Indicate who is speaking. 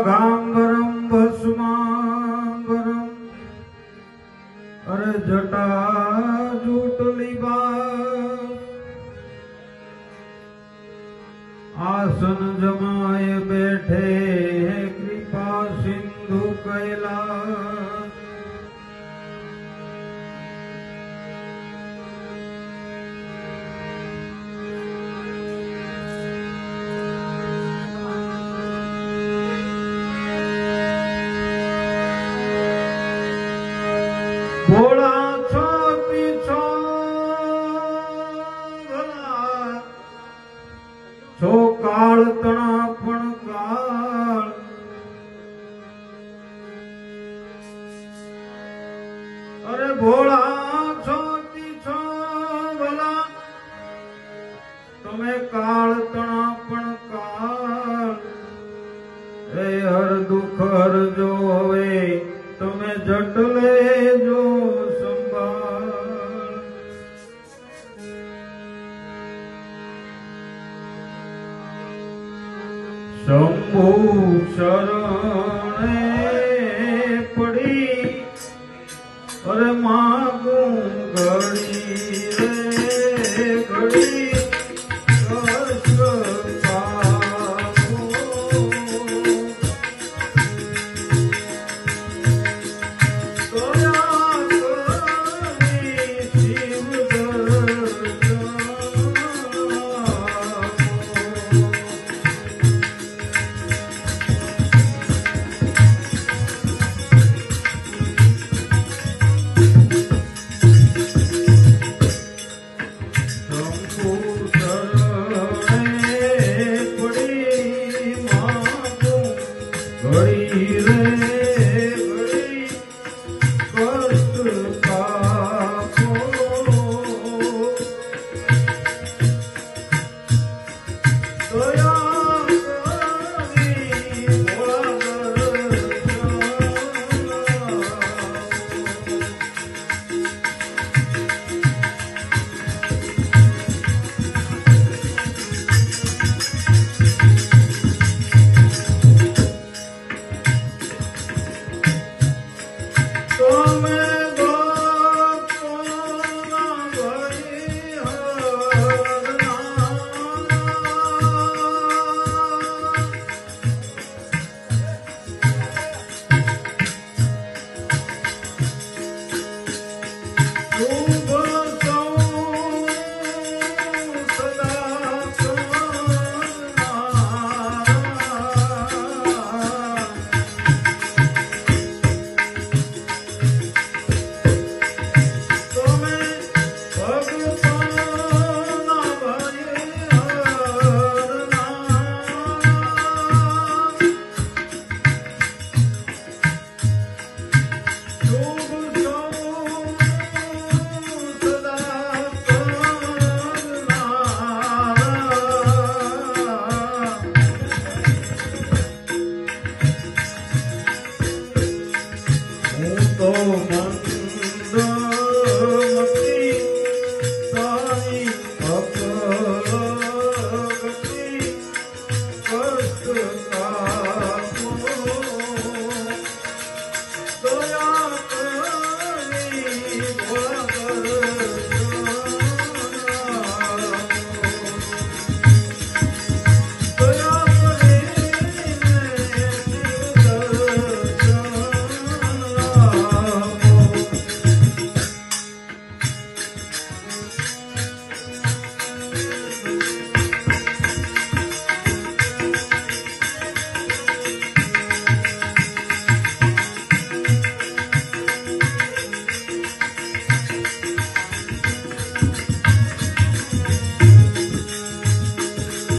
Speaker 1: गांबरम भस्मांबरम अरे जटा जूटली बास आसन जमाए बैठे हैं कृपा सिंधु कैलाश। भोला छोटी छो भला छो काल तना पण काल अरे भोला छोटी छो भला तमे काल तना पण काल हे हर दुख हर जो होवे तमे जटले जो संभाल। शंभु शरणे पड़ी अरे मागू घड़ी रे घड़ी घड़ी रे